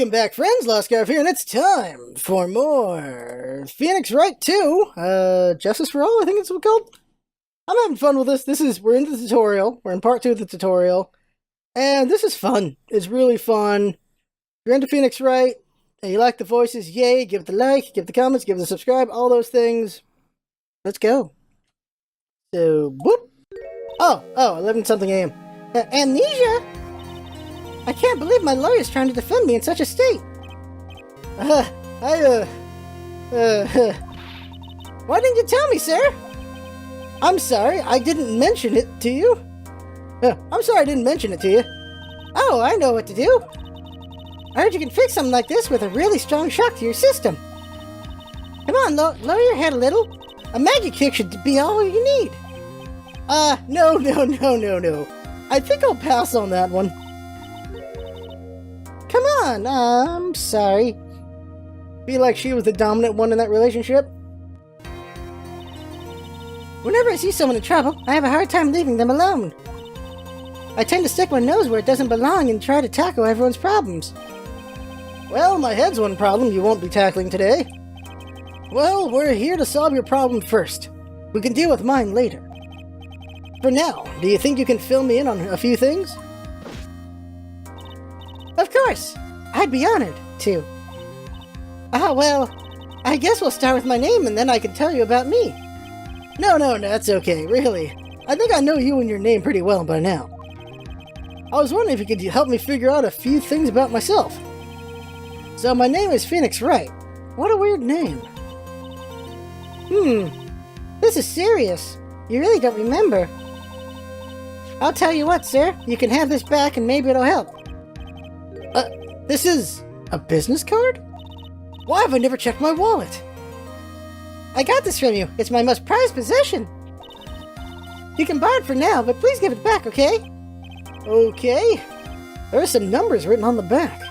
Welcome back, friends. LostScarf here, and it's time for more Phoenix Wright 2. Justice for All, I think it's what it's called. I'm having fun with this. We're in the tutorial. We're in part 2 of the tutorial. And this is fun. It's really fun. If you're into Phoenix Wright, and you like the voices, yay, give it the like, give it the comments, give it the subscribe, all those things. Let's go. So, whoop. Oh, 11-something a.m. Amnesia? I can't believe my lawyer's trying to defend me in such a state. Why didn't you tell me, sir? I'm sorry, I didn't mention it to you. I'm sorry I didn't mention it to you. Oh, I know what to do. I heard you can fix something like this with a really strong shock to your system. Come on, lower your head a little. A magic kick should be all you need. No. I think I'll pass on that one. Come on, I'm sorry. Feel like she was the dominant one in that relationship? Whenever I see someone in trouble, I have a hard time leaving them alone. I tend to stick my nose where it doesn't belong and try to tackle everyone's problems. Well, my head's one problem you won't be tackling today. Well, we're here to solve your problem first. We can deal with mine later. For now, do you think you can fill me in on a few things? Of course! I'd be honored to. Well, I guess we'll start with my name and then I can tell you about me. No, that's okay, really. I think I know you and your name pretty well by now. I was wondering if you could help me figure out a few things about myself. So my name is Phoenix Wright. What a weird name. This is serious. You really don't remember. I'll tell you what, sir. You can have this back and maybe it'll help. This is a business card? Why have I never checked my wallet? I got this from you. It's my most prized possession. You can buy it for now, but please give it back, okay? Okay. There are some numbers written on the back.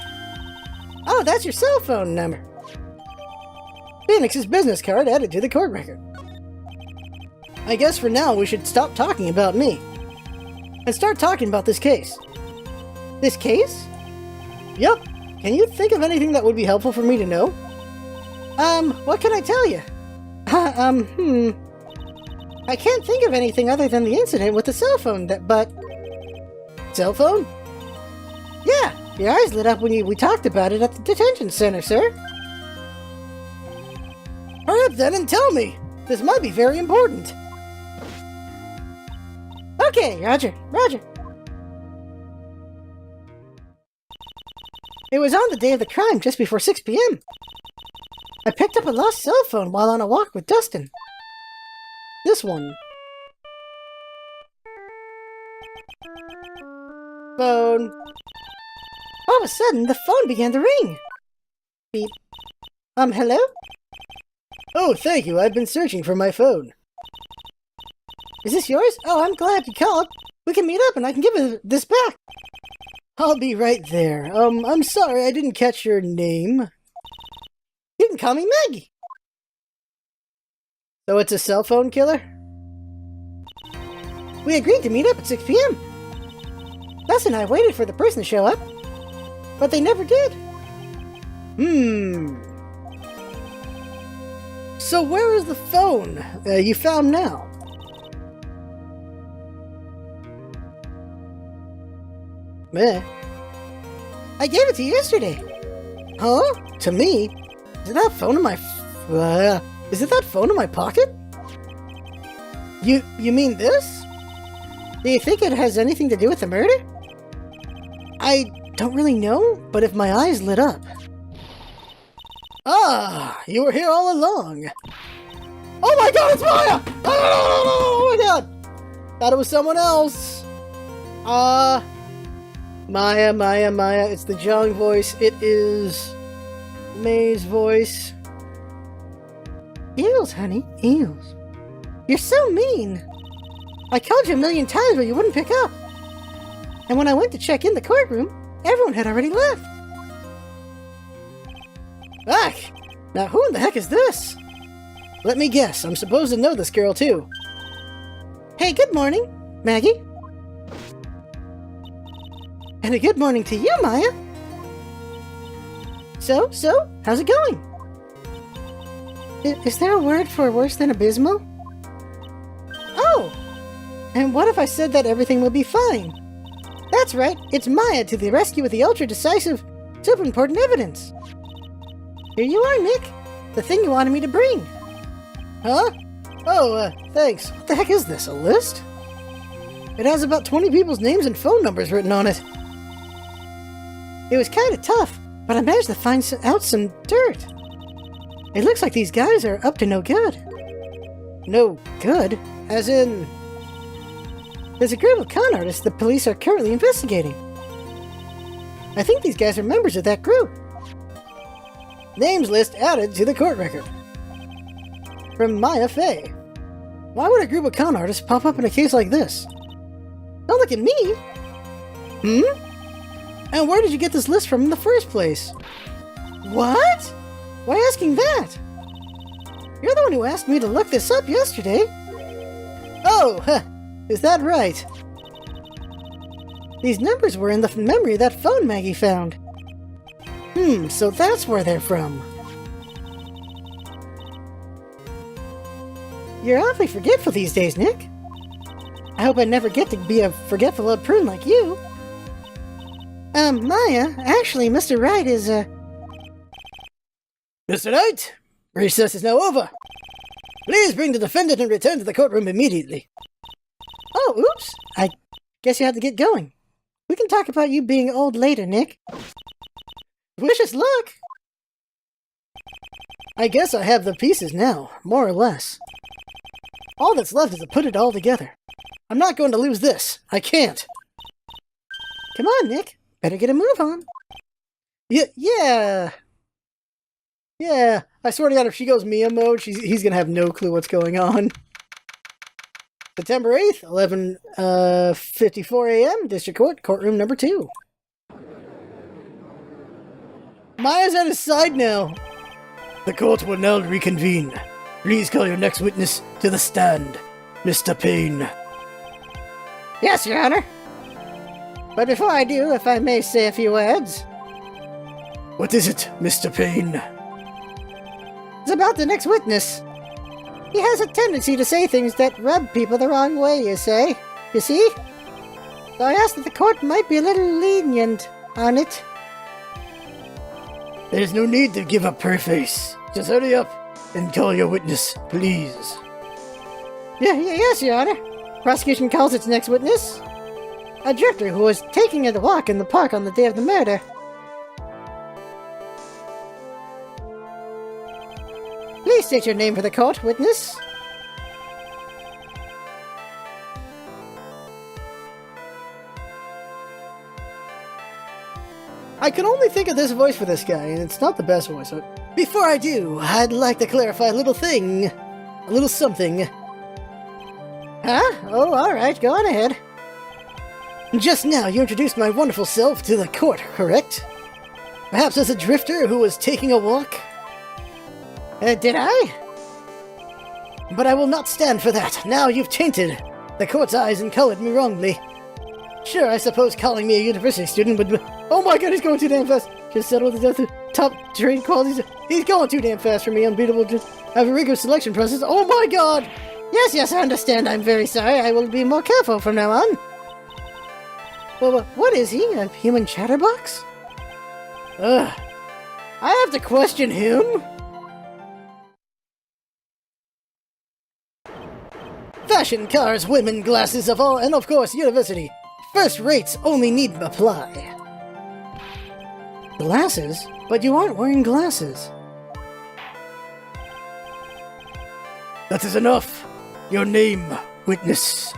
Oh, that's your cell phone number. Phoenix's business card added to the court record. I guess for now we should stop talking about me and start talking about this case. This case? Yup. Can you think of anything that would be helpful for me to know? What can I tell you? I can't think of anything other than the incident with the cell phone but... Cell phone? Yeah, your eyes lit up when we talked about it at the detention center, sir. Hurry up then and tell me! This might be very important. Okay, Roger. It was on the day of the crime, just before 6 p.m. I picked up a lost cell phone while on a walk with Dustin. This one. Phone. All of a sudden, the phone began to ring. Beep. Hello? Oh, thank you. I've been searching for my phone. Is this yours? Oh, I'm glad you called. We can meet up and I can give this back. I'll be right there. I'm sorry I didn't catch your name. You can call me Maggie. So it's a cell phone killer? We agreed to meet up at 6 p.m. Gus and I waited for the person to show up, but they never did. So where is the phone you found now? Meh. I gave it to you yesterday. Huh? To me? Is it that phone in my pocket? You mean this? Do you think it has anything to do with the murder? I don't really know, but if my eyes lit up. Ah, you were here all along. Oh my god, it's Maya! Oh my god! Thought it was someone else. Maya, it's the Jong voice. It is May's voice. Eels, honey, eels. You're so mean. I called you a million times, but you wouldn't pick up. And when I went to check in the courtroom, everyone had already left. Back! Now who in the heck is this? Let me guess, I'm supposed to know this girl too. Hey, good morning, Maggie. And a good morning to you, Maya. So, how's it going? Is there a word for worse than abysmal? Oh! And what if I said that everything will be fine? That's right, it's Maya to the rescue with the ultra-decisive, super important evidence. Here you are, Nick. The thing you wanted me to bring. Huh? Oh, thanks. What the heck is this, a list? It has about 20 people's names and phone numbers written on it. It was kind of tough, but I managed to find out some dirt. It looks like these guys are up to no good. No good? As in... There's a group of con artists the police are currently investigating. I think these guys are members of that group. Names list added to the court record. From Maya Fey. Why would a group of con artists pop up in a case like this? Don't look at me! And where did you get this list from in the first place? What? Why asking that? You're the one who asked me to look this up yesterday. Oh, is that right? These numbers were in the memory of that phone Maggie found. So that's where they're from. You're awfully forgetful these days, Nick. I hope I never get to be a forgetful old prune like you. Maya, actually, Mr. Wright is, Mr. Wright, recess is now over. Please bring the defendant and return to the courtroom immediately. Oh, oops. I guess you have to get going. We can talk about you being old later, Nick. Wish us luck! I guess I have the pieces now, more or less. All that's left is to put it all together. I'm not going to lose this. I can't. Come on, Nick. Better get a move on. Yeah. I swear to God, if she goes Mia mode, he's gonna have no clue what's going on. September 8th, 11:54 a.m., District Court, courtroom number 2. Maya's at his side now. The court will now reconvene. Please call your next witness to the stand, Mr. Payne. Yes, Your Honor. But before I do, if I may say a few words. What is it, Mr. Payne? It's about the next witness. He has a tendency to say things that rub people the wrong way, you see? So I asked that the court might be a little lenient on it. There's no need to give up her face. Just hurry up and call your witness, please. Yes, Your Honor. Prosecution calls its next witness. A drifter who was taking a walk in the park on the day of the murder. Please state your name for the court, witness. I can only think of this voice for this guy, and it's not the best voice. Before I do, I'd like to clarify a little thing. A little something. Huh? Oh, alright, go on ahead. Just now, you introduced my wonderful self to the court, correct? Perhaps as a drifter who was taking a walk? Did I? But I will not stand for that. Now you've tainted the court's eyes and colored me wrongly. Sure, I suppose calling me a university student would be... Oh my god, he's going too damn fast! Just settled the top trade qualities. He's going too damn fast for me, unbeatable. Just have a rigorous selection process. Oh my god! Yes, I understand. I'm very sorry. I will be more careful from now on. Well, what is he? A human chatterbox? Ugh. I have to question him? Fashion, cars, women, glasses of all, and of course, university. First rates only need apply. Glasses? But you aren't wearing glasses. That is enough. Your name, witness.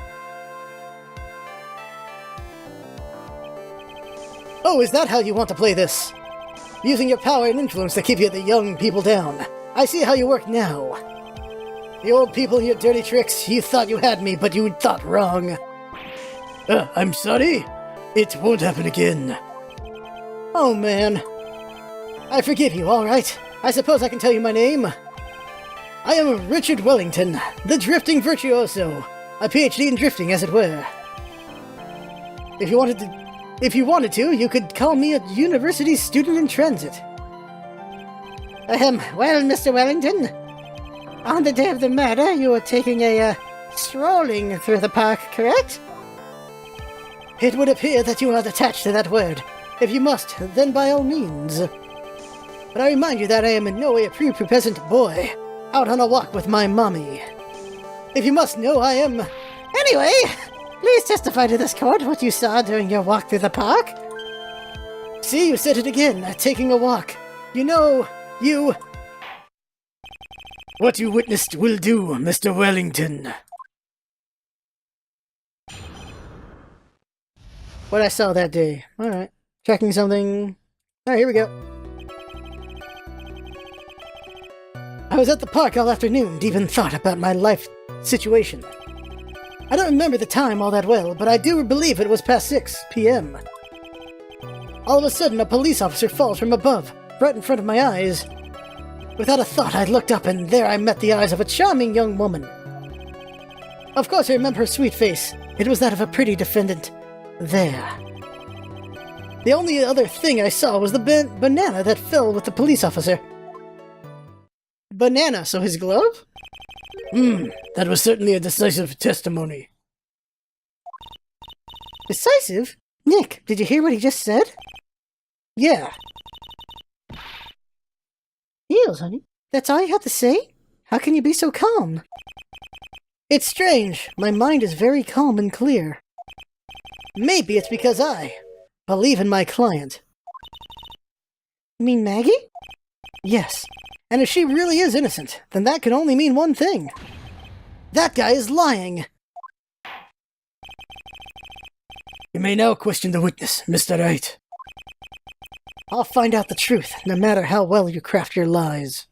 Oh, is that how you want to play this? Using your power and influence to keep the young people down. I see how you work now. The old people and your dirty tricks, you thought you had me, but you thought wrong. I'm sorry. It won't happen again. Oh, man. I forgive you, alright. I suppose I can tell you my name. I am Richard Wellington, the drifting virtuoso. A PhD in drifting, as it were. If you wanted to, you could call me a university student in transit. Well, Mr. Wellington, on the day of the murder, you were taking a, strolling through the park, correct? It would appear that you are attached to that word. If you must, then by all means. But I remind you that I am in no way a prepubescent boy, out on a walk with my mommy. If you must know, I am... Anyway, please testify to this court what you saw during your walk through the park. See, you said it again, taking a walk. You know, you... What you witnessed will do, Mr. Wellington. What I saw that day. Alright. Checking something. Alright, here we go. I was at the park all afternoon, deep in thought about my life situation. I don't remember the time all that well, but I do believe it was past 6 p.m. All of a sudden, a police officer falls from above, right in front of my eyes. Without a thought, I looked up, and there I met the eyes of a charming young woman. Of course, I remember her sweet face. It was that of a pretty defendant. There. The only other thing I saw was the banana that fell with the police officer. Banana, so his glove? That was certainly a decisive testimony. Decisive? Nick, did you hear what he just said? Yeah. Heels, honey. That's all you have to say? How can you be so calm? It's strange. My mind is very calm and clear. Maybe it's because I believe in my client. You mean Maggie? Yes. And if she really is innocent, then that can only mean one thing. That guy is lying. You may now question the witness, Mr. Wright. I'll find out the truth, no matter how well you craft your lies.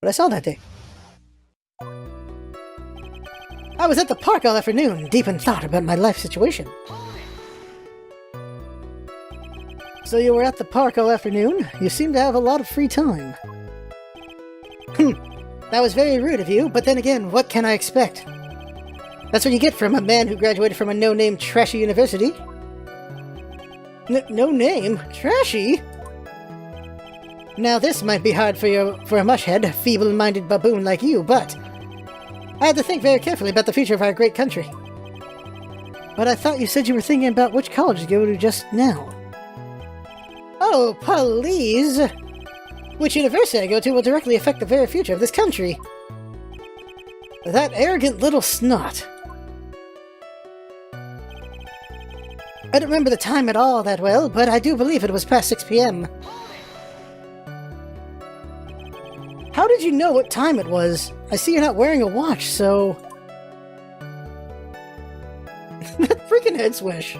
What I saw that day. I was at the park all afternoon, deep in thought about my life situation. So you were at the park all afternoon? You seem to have a lot of free time. That was very rude of you, but then again, what can I expect? That's what you get from a man who graduated from a no-name trashy university. No name? Trashy? Now this might be hard for a mushhead, feeble-minded baboon like you, but... I had to think very carefully about the future of our great country. But I thought you said you were thinking about which college to go to just now. Oh, please! Which university I go to will directly affect the very future of this country. That arrogant little snot. I don't remember the time at all that well, but I do believe it was past 6 p.m. How did you know what time it was? I see you're not wearing a watch, so... That freaking head swish.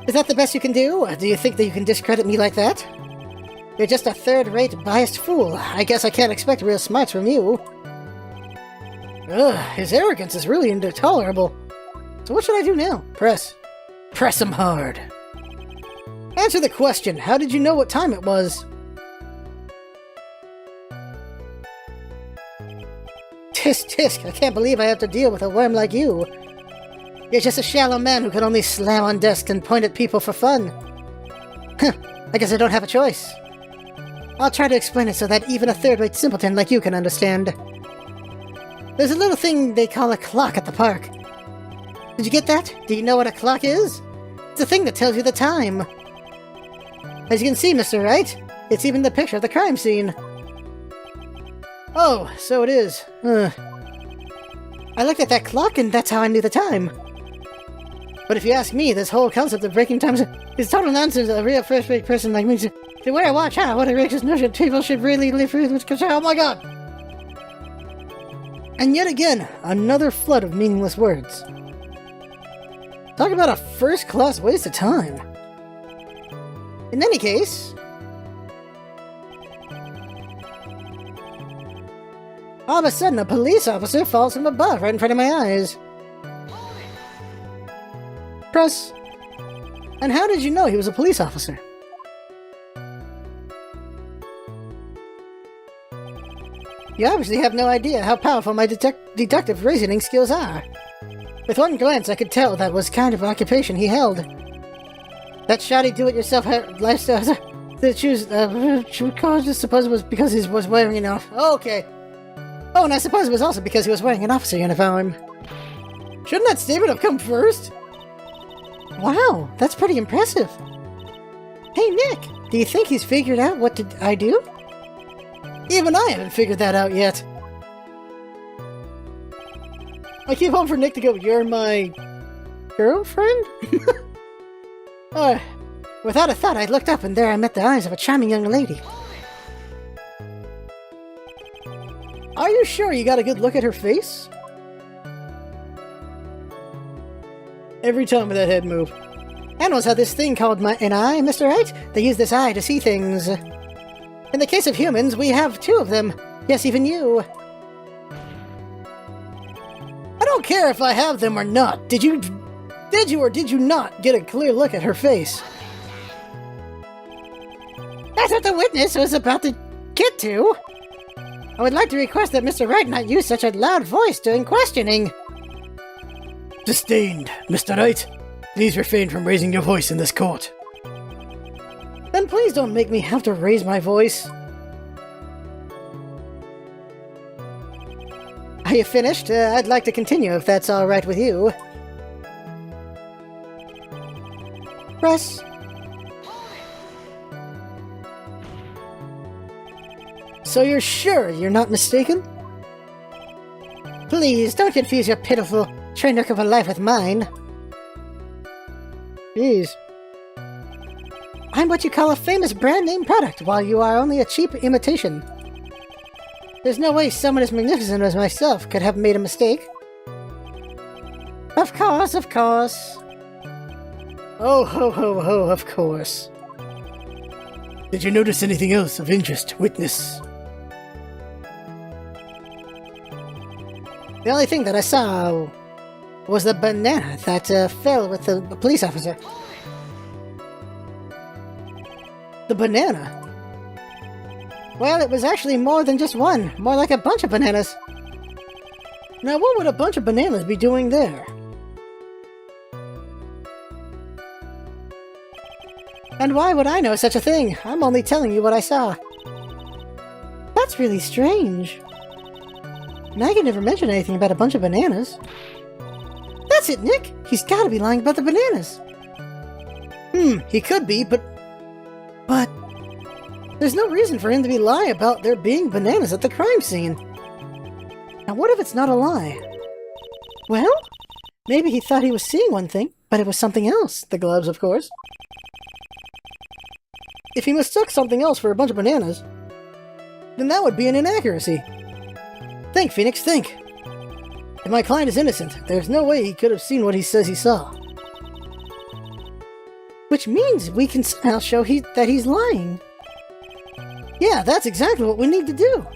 Is that the best you can do? Do you think that you can discredit me like that? You're just a third-rate, biased fool. I guess I can't expect real smarts from you. Ugh, his arrogance is really intolerable. So what should I do now? Press. Press him hard. Answer the question. How did you know what time it was? Tisk tisk, I can't believe I have to deal with a worm like you. You're just a shallow man who can only slam on desks and point at people for fun. I guess I don't have a choice. I'll try to explain it so that even a third-rate simpleton like you can understand. There's a little thing they call a clock at the park. Did you get that? Do you know what a clock is? It's a thing that tells you the time. As you can see, Mr. Wright, it's even the picture of the crime scene. Oh, so it is. I looked at that clock and that's how I knew the time. But if you ask me, this whole concept of breaking time is total nonsense. A real first-rate person like me to wear a watch, huh? What a racist notion. People should really live with concern. Oh my god! And yet again, another flood of meaningless words. Talk about a first-class waste of time. In any case... all of a sudden, a police officer falls from above right in front of my eyes. Press. And how did you know he was a police officer? You obviously have no idea how powerful my deductive reasoning skills are. With one glance, I could tell that was kind of occupation he held. That shoddy do-it-yourself lifestyle. The shoes, I suppose it was because he was wearing an off. Oh, okay. Oh, and I suppose it was also because he was wearing an officer uniform. Shouldn't that statement have come first? Wow, that's pretty impressive. Hey, Nick, do you think he's figured out what I do? Even I haven't figured that out yet. I keep hoping for Nick to go, "You're my girlfriend?" Without a thought, I looked up, and there I met the eyes of a charming young lady. Are you sure you got a good look at her face? Every time with that head move. Animals have this thing called an eye, Mr. Wright. They use this eye to see things. In the case of humans, we have 2 of them. Yes, even you. I don't care if I have them or not. Did you or did you not get a clear look at her face? That's what the witness was about to get to. I would like to request that Mr. Wright not use such a loud voice during questioning. Sustained, Mr. Wright. Please refrain from raising your voice in this court. Then please don't make me have to raise my voice. Are you finished? I'd like to continue if that's all right with you. Press. So you're sure you're not mistaken? Please, don't confuse your pitiful train wreck of a life with mine. Jeez. I'm what you call a famous brand name product, while you are only a cheap imitation. There's no way someone as magnificent as myself could have made a mistake. Of course, of course. Oh, ho, ho, ho, of course. Did you notice anything else of interest, witness? The only thing that I saw was the banana that fell with the police officer. The banana? Well, it was actually more than just one. More like a bunch of bananas. Now, what would a bunch of bananas be doing there? And why would I know such a thing? I'm only telling you what I saw. That's really strange. Naggy never mentioned anything about a bunch of bananas. That's it, Nick! He's gotta be lying about the bananas. He could be, but there's no reason for him to be lying about there being bananas at the crime scene. Now what if it's not a lie? Well, maybe he thought he was seeing one thing, but it was something else. The gloves, of course. If he mistook something else for a bunch of bananas, then that would be an inaccuracy. Think, Phoenix, think. If my client is innocent, there's no way he could have seen what he says he saw. Which means we can somehow show that he's lying. Yeah, that's exactly what we need to do.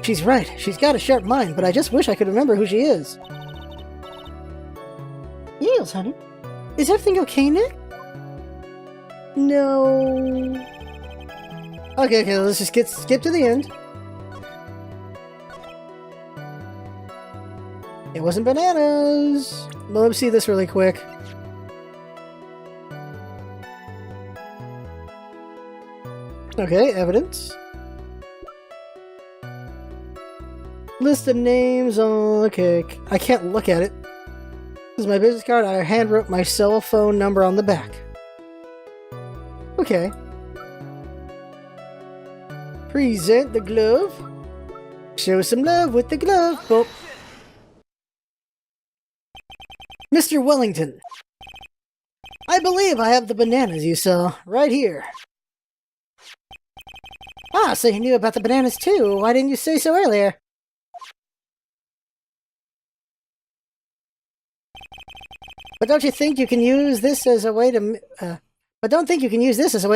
She's right. She's got a sharp mind, but I just wish I could remember who she is. Yes, honey. Is everything okay, Nick? No. Okay, let's just skip to the end. It wasn't bananas. Well, let's see this really quick. Okay, evidence. List of names. Oh, okay. I can't look at it. This is my business card. I handwrote my cell phone number on the back. Okay. Present the glove. Show some love with the glove. Oh. Mr. Wellington, I believe I have the bananas you saw right here. Ah, so you knew about the bananas too. Why didn't you say so earlier? But don't you think you can use this as a way to...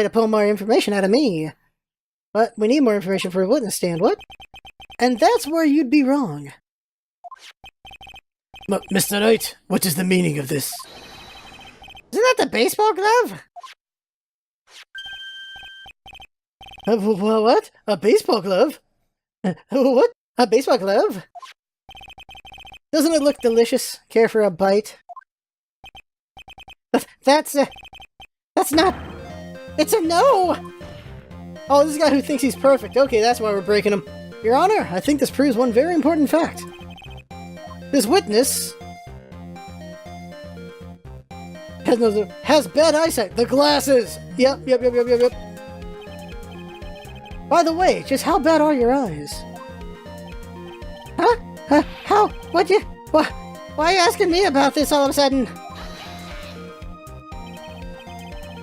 pull more information out of me? But we need more information for a witness stand, what? And that's where you'd be wrong. Mr. Wright, what is the meaning of this? Isn't that the baseball glove? What? A baseball glove? What? A baseball glove? Doesn't it look delicious? Care for a bite? That's That's not... It's a no! Oh, this is a guy who thinks he's perfect. Okay, that's why we're breaking him. Your Honor, I think this proves one very important fact. This witness... has bad eyesight. The glasses! Yep. By the way, just how bad are your eyes? Huh? How? What'd you... Why are you asking me about this all of a sudden?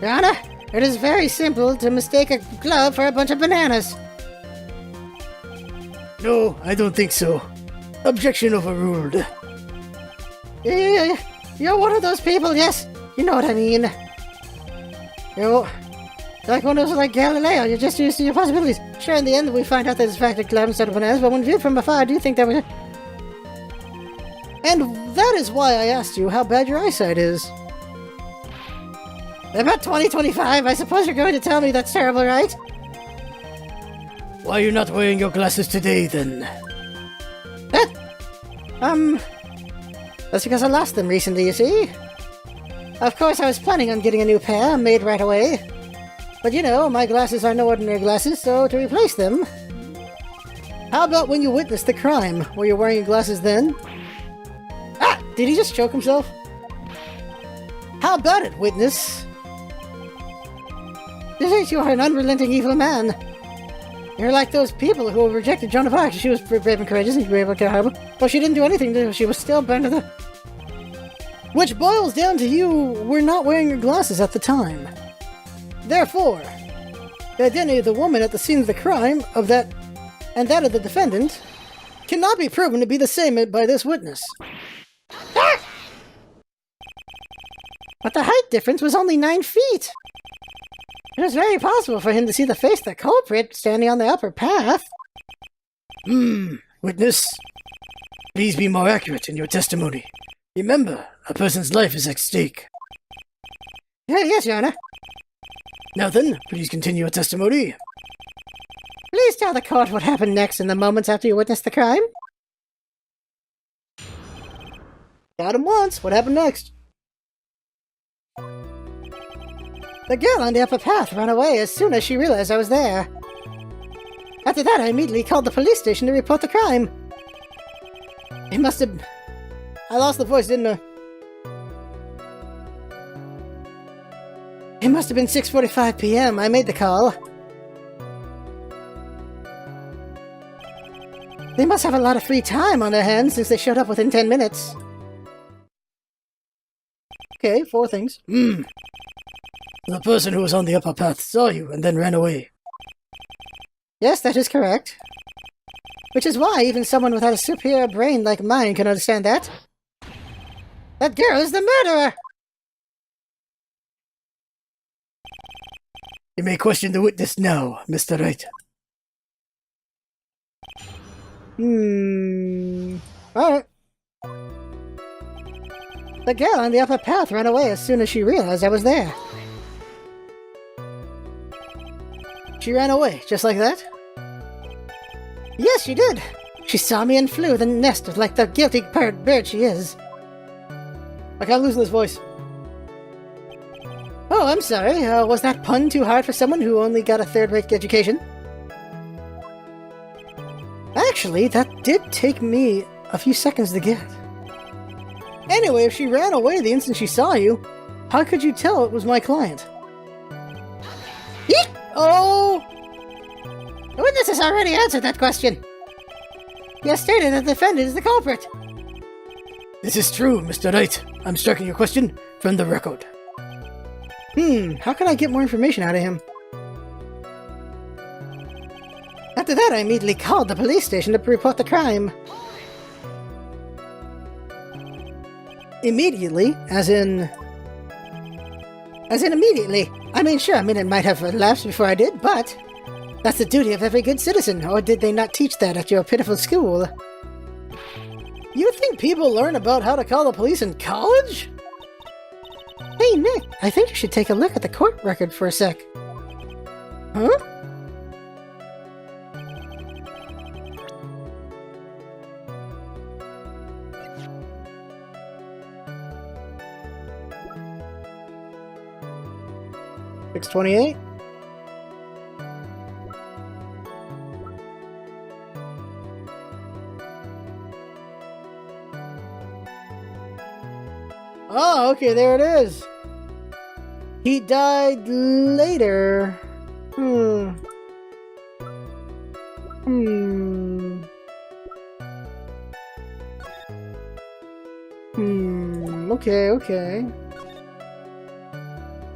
Your Honor, it is very simple to mistake a glove for a bunch of bananas. No, I don't think so. Objection overruled. You're one of those people, yes. You know what I mean. You're like one of those like Galileo. You're just used to your possibilities. Sure, in the end, we find out that it's fact that glove instead of bananas, but when viewed from afar, I do think that was... And that is why I asked you how bad your eyesight is. About 20/25, I suppose you're going to tell me that's terrible, right? Why are you not wearing your glasses today, then? That's because I lost them recently, you see? Of course, I was planning on getting a new pair made right away. But you know, my glasses are no ordinary glasses, so to replace them... How about when you witnessed the crime? Were you wearing your glasses then? Ah! Did he just choke himself? How about it, witness? You are an unrelenting evil man. You're like those people who rejected Joan of Arc. She was brave and courageous and brave like a harbor. Well, she didn't do anything. She was still burned to the... Which boils down to you were not wearing your glasses at the time. Therefore, the identity of the woman at the scene of the crime and that of the defendant cannot be proven to be the same by this witness. Ah! But the height difference was only 9 feet. It was very possible for him to see the face of the culprit standing on the upper path. Witness, please be more accurate in your testimony. Remember, a person's life is at stake. Yes, Your Honor. Now then, please continue your testimony. Please tell the court what happened next in the moments after you witnessed the crime. Got him once. What happened next? The girl on the upper path ran away as soon as she realized I was there. After that, I immediately called the police station to report the crime. It must have... I lost the voice, didn't I? It must have been 6:45 p.m. I made the call. They must have a lot of free time on their hands since they showed up within 10 minutes. Okay, 4 things. The person who was on the upper path saw you and then ran away. Yes, that is correct. Which is why even someone without a superior brain like mine can understand that. That girl is the murderer! You may question the witness now, Mr. Wright. Alright. The girl on the upper path ran away as soon as she realized I was there. She ran away, just like that? Yes, she did! She saw me and flew the nest like the guilty bird she is. I can't lose this voice. Oh, I'm sorry. Was that pun too hard for someone who only got a third-rate education? Actually, that did take me a few seconds to get. Anyway, if she ran away the instant she saw you, how could you tell it was my client? Eek! Oh! The witness has already answered that question. He has stated that the defendant is the culprit. This is true, Mr. Wright. I'm striking your question from the record. How can I get more information out of him? After that, I immediately called the police station to report the crime. Immediately? As in immediately. I mean, sure, a minute might have elapsed before I did, but that's the duty of every good citizen, or did they not teach that at your pitiful school? You think people learn about how to call the police in college? Hey, Nick, I think you should take a look at the court record for a sec. Huh? 628. Oh, okay, there it is. He died later. Hmm. Okay, okay.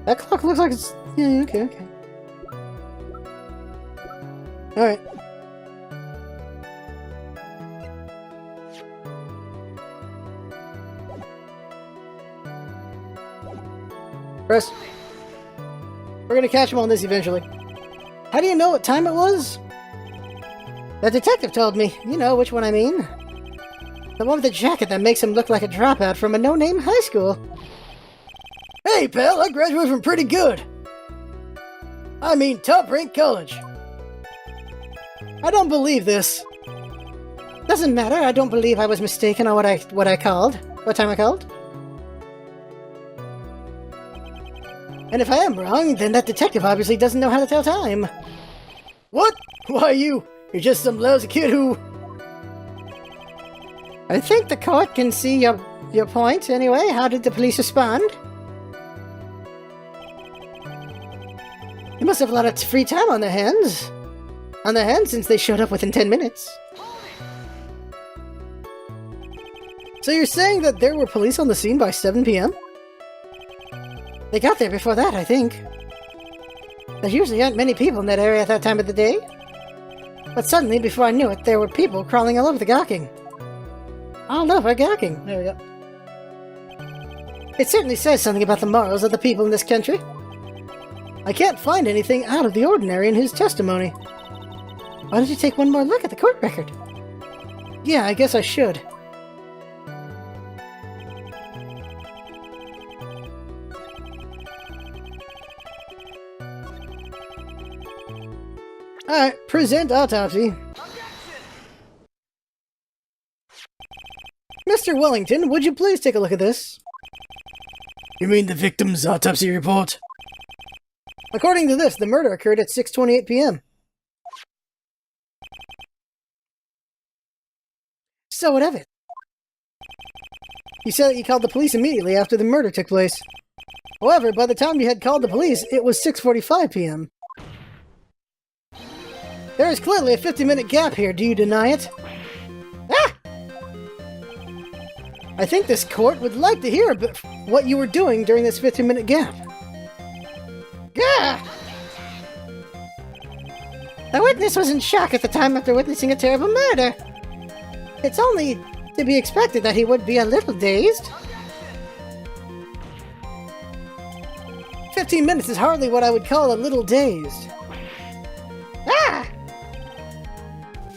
That clock looks like it's... Yeah, okay, okay. Alright. Press. We're gonna catch him on this eventually. How do you know what time it was? The detective told me. You know which one I mean. The one with the jacket that makes him look like a dropout from a no-name high school. Hey, pal, I graduated from pretty good. I mean, top-ranked college. I don't believe this. Doesn't matter, I don't believe I was mistaken on what I called. What time I called. And if I am wrong, then that detective obviously doesn't know how to tell time. What? Why, you're just some lousy kid who... I think the court can see your point anyway. How did the police respond? They must have a lot of free time on their hands. On their hands since they showed up within 10 minutes. So you're saying that there were police on the scene by 7 p.m.? They got there before that, I think. There usually aren't many people in that area at that time of the day. But suddenly, before I knew it, there were people crawling all over the gawking. All over gawking. There we go. It certainly says something about the morals of the people in this country. I can't find anything out of the ordinary in his testimony. Why don't you take one more look at the court record? Yeah, I guess I should. Alright, present autopsy. Mr. Wellington, would you please take a look at this? You mean the victim's autopsy report? According to this, the murder occurred at 6:28 p.m. So what of it? You said that you called the police immediately after the murder took place. However, by the time you had called the police, it was 6:45 p.m. There is clearly a 50-minute gap here. Do you deny it? Ah! I think this court would like to hear about what you were doing during this 50-minute gap. Gah! The witness was in shock at the time after witnessing a terrible murder. It's only to be expected that he would be a little dazed. 15 minutes is hardly what I would call a little dazed. Ah!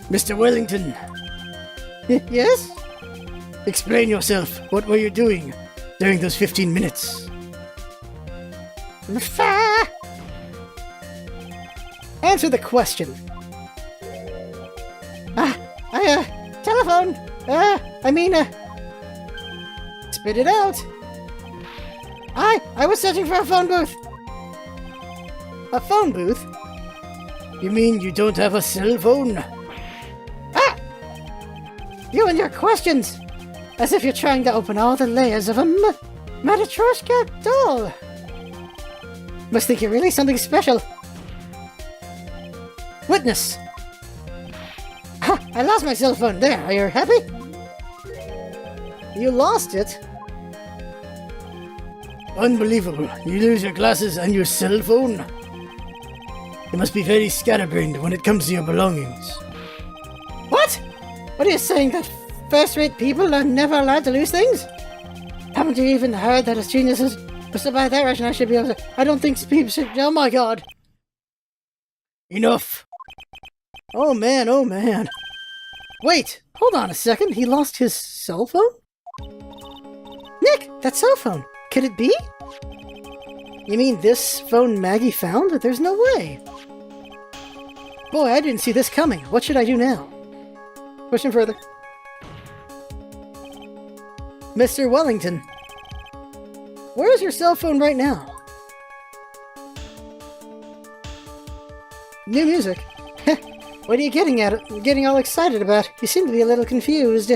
Mr. Wellington. Yes? Explain yourself. What were you doing during those 15 minutes? Answer the question. Telephone. Spit it out. I was searching for a phone booth. A phone booth? You mean you don't have a cell phone? Ah! You and your questions. As if you're trying to open all the layers of a Matryoshka doll. Must think you're really something special. Witness. Ha! I lost my cell phone. There, are you happy? You lost it? Unbelievable. You lose your glasses and your cell phone? You must be very scatterbrained when it comes to your belongings. What? What are you saying, that first-rate people are never allowed to lose things? Haven't you even heard that as geniuses... So by that rationale, I should be able to... I don't think people should... Oh my god. Enough. Oh man, oh man. Wait, hold on a second. He lost his cell phone? Nick, that cell phone. Could it be? You mean this phone Maggie found? There's no way. Boy, I didn't see this coming. What should I do now? Question further. Mr. Wellington. Where is your cell phone right now? new music. What are you getting at? Getting all excited about? You seem to be a little confused.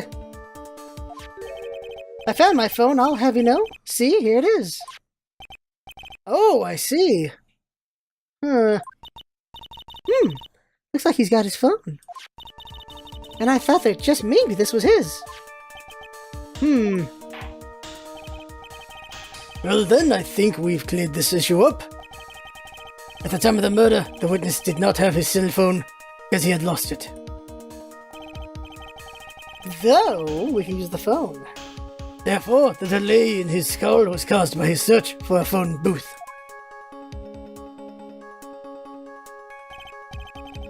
I found my phone, I'll have you know. See, here it is. Oh, I see. Looks like he's got his phone. And I thought that just maybe this was his. Well then, I think we've cleared this issue up. At the time of the murder, the witness did not have his cell phone because he had lost it. Though, we can use the phone. Therefore, the delay in his skull was caused by his search for a phone booth.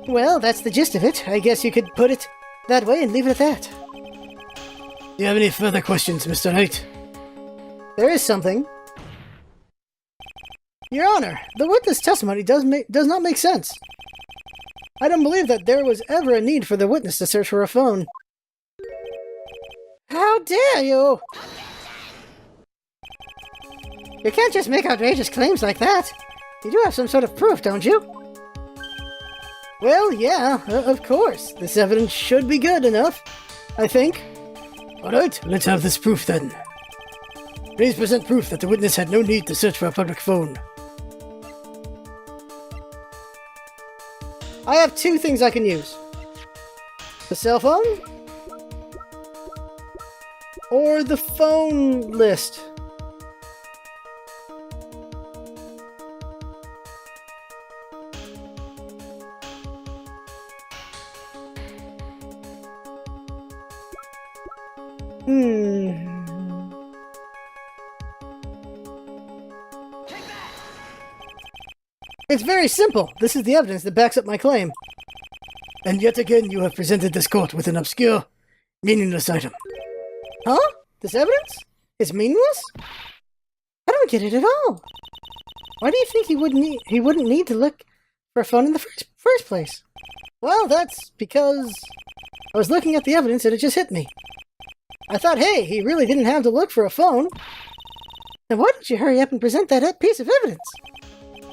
Well, that's the gist of it. I guess you could put it that way and leave it at that. Do you have any further questions, Mr. Knight? There is something. Your Honor, the witness testimony does not make sense. I don't believe that there was ever a need for the witness to search for a phone. How dare you! You can't just make outrageous claims like that. You do have some sort of proof, don't you? Well, yeah, of course. This evidence should be good enough, I think. Alright, let's have this proof then. Please present proof that the witness had no need to search for a public phone. I have two things I can use. The cell phone? Or the phone list. It's very simple. This is the evidence that backs up my claim. And yet again you have presented this court with an obscure, meaningless item. Huh? This evidence? Is meaningless? I don't get it at all. Why do you think he wouldn't need to look for a phone in the first place? Well, that's because I was looking at the evidence and it just hit me. I thought, hey, he really didn't have to look for a phone. Then why don't you hurry up and present that piece of evidence?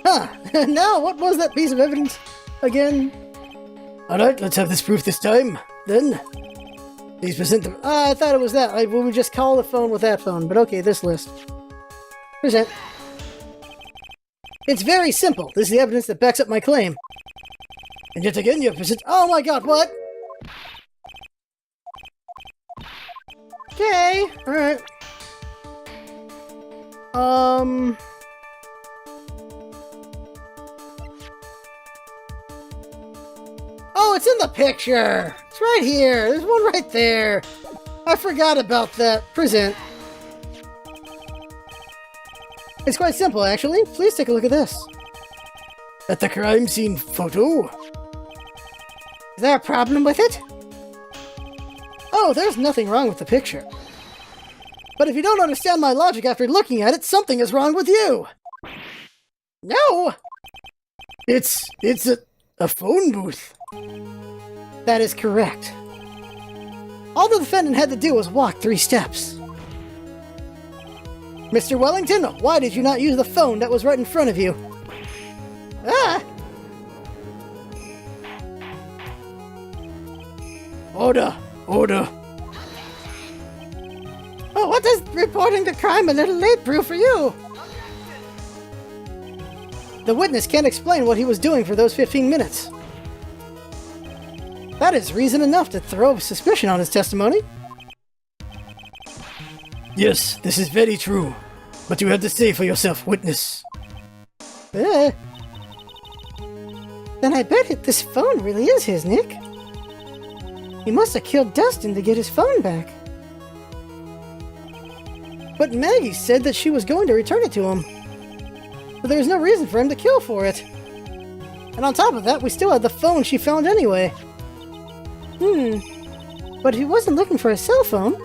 Huh, now what was that piece of evidence again? Alright, let's have this proof this time, then. Please present them. I thought it was that. We would just call the phone with that phone, but okay, this list. Present. It's very simple. This is the evidence that backs up my claim. And yet again you have presented— Oh my god, what? Okay, alright. Oh, it's in the picture! It's right here! There's one right there! I forgot about that. Present. It's quite simple, actually. Please take a look at this. At the crime scene photo? Is there a problem with it? Oh, there's nothing wrong with the picture. But if you don't understand my logic after looking at it, something is wrong with you! No! It's a phone booth. That is correct. All the defendant had to do was walk 3 steps. Mr. Wellington, why did you not use the phone that was right in front of you? Ah! Order! Order! Oh, what does reporting the crime a little late prove for you? The witness can't explain what he was doing for those 15 minutes. That is reason enough to throw suspicion on his testimony. Yes, this is very true. But you have to say for yourself, witness. Then I bet this phone really is his, Nick. He must have killed Dustin to get his phone back. But Maggie said that she was going to return it to him. But there was no reason for him to kill for it. And on top of that, we still had the phone she found anyway. But he wasn't looking for a cell phone.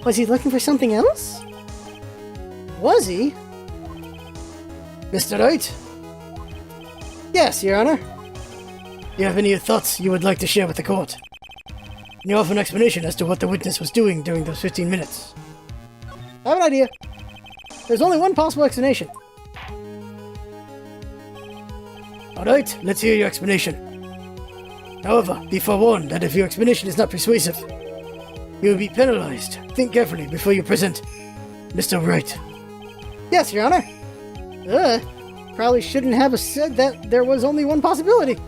Was he looking for something else? Was he? Mr. Wright? Yes, Your Honor. Do you have any thoughts you would like to share with the court? Can you offer an explanation as to what the witness was doing during those 15 minutes? I have an idea. There's only one possible explanation. Alright, let's hear your explanation. However, be forewarned that if your explanation is not persuasive, you will be penalized. Think carefully before you present Mr. Wright. Yes, Your Honor. Probably shouldn't have said that there was only one possibility.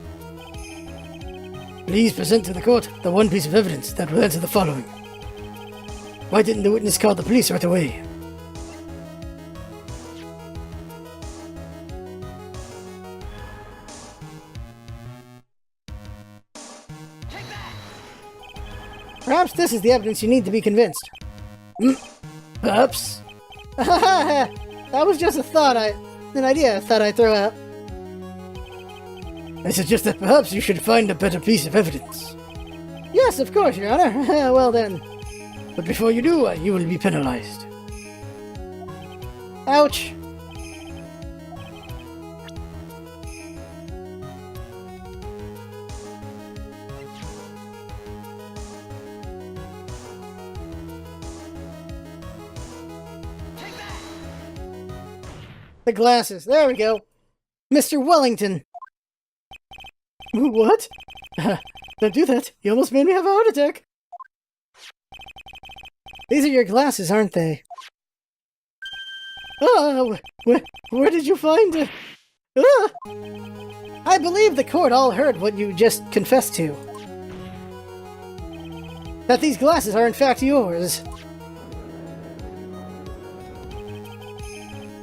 Please present to the court the one piece of evidence that will answer the following. Why didn't the witness call the police right away? Perhaps this is the evidence you need to be convinced. Perhaps. That was just an idea I thought I'd throw out. I suggest that perhaps you should find a better piece of evidence. Yes, of course, Your Honor. Well then. But before you do, you will be penalized. Ouch. The glasses. There we go. Mr. Wellington. What? Don't do that. You almost made me have a heart attack. These are your glasses, aren't they? Where did you find it? I believe the court all heard what you just confessed to. That these glasses are in fact yours.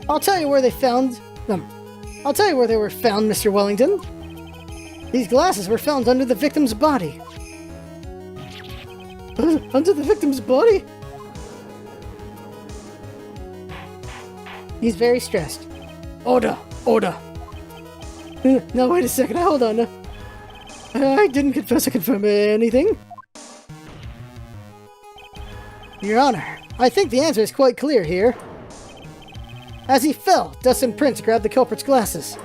I'll tell you where they found them. I'll tell you where they were found, Mr. Wellington. These glasses were found under the victim's body. Under the victim's body? He's very stressed. Order! Order! Now wait a second, hold on. I didn't confess or confirm anything. Your Honor, I think the answer is quite clear here. As he fell, Dustin Prince grabbed the culprit's glasses.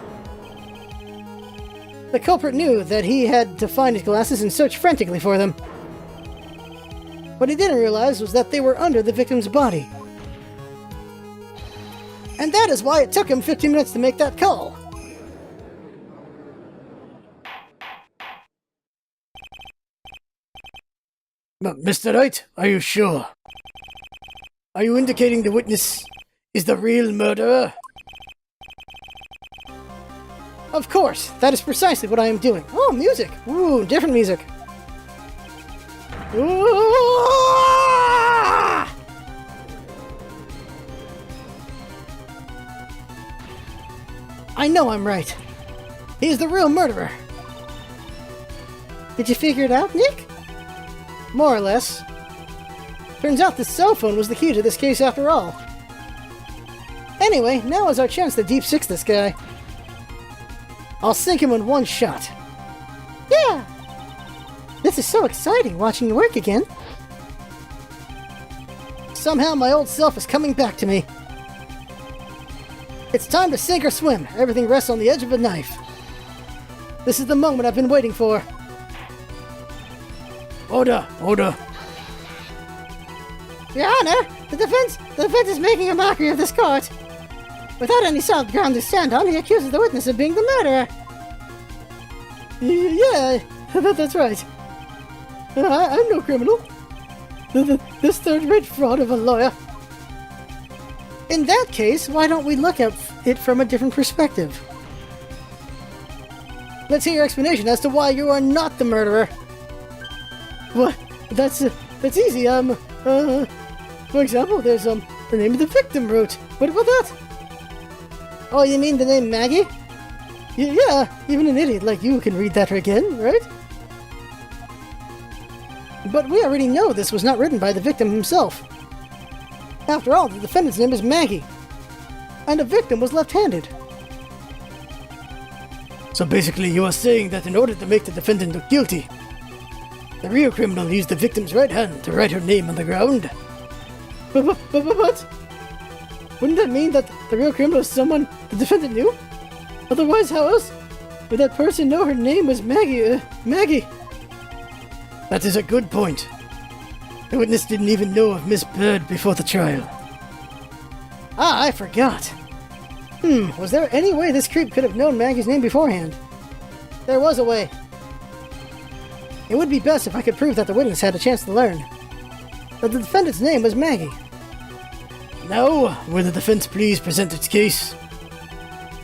The culprit knew that he had to find his glasses and search frantically for them. What he didn't realize was that they were under the victim's body. And that is why it took him 15 minutes to make that call. But Mr. Wright, are you sure? Are you indicating the witness is the real murderer? Of course, that is precisely what I am doing. Oh, music! Ooh, different music. Ooh! I know I'm right. He is the real murderer. Did you figure it out, Nick? More or less. Turns out the cell phone was the key to this case after all. Anyway, now is our chance to deep six this guy. I'll sink him in one shot. Yeah! This is so exciting, watching you work again. Somehow my old self is coming back to me. It's time to sink or swim. Everything rests on the edge of a knife. This is the moment I've been waiting for. Order! Order! Your Honor, the defense is making a mockery of this court. Without any solid ground to stand on, he accuses the witness of being the murderer. Yeah, that's right. I'm no criminal. This third-rate fraud of a lawyer. In that case, why don't we look at it from a different perspective? Let's hear your explanation as to why you are not the murderer. What? That's easy. For example, there's the name of the victim wrote. What about that? Oh, you mean the name Maggie? Yeah, even an idiot like you can read that again, right? But we already know this was not written by the victim himself. After all, the defendant's name is Maggie. And the victim was left-handed. So basically you are saying that in order to make the defendant look guilty, the real criminal used the victim's right hand to write her name on the ground? But what? Wouldn't that mean that the real criminal is someone the defendant knew? Otherwise, how else would that person know her name was Maggie? Maggie? That is a good point. The witness didn't even know of Miss Bird before the trial. Ah, I forgot. Was there any way this creep could have known Maggie's name beforehand? There was a way. It would be best if I could prove that the witness had a chance to learn that the defendant's name was Maggie. Now, will the defense please present its case?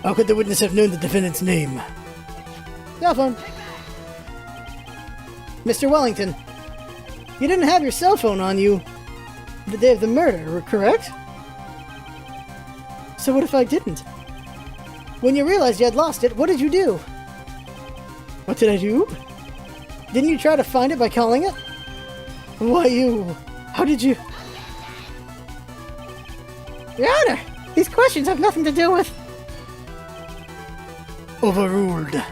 How could the witness have known the defendant's name? Cell phone. Mr. Wellington, you didn't have your cell phone on you the day of the murder, correct? So what if I didn't? When you realized you had lost it, what did you do? What did I do? Didn't you try to find it by calling it? Why, how did you... Your Honor, these questions have nothing to do with... Overruled.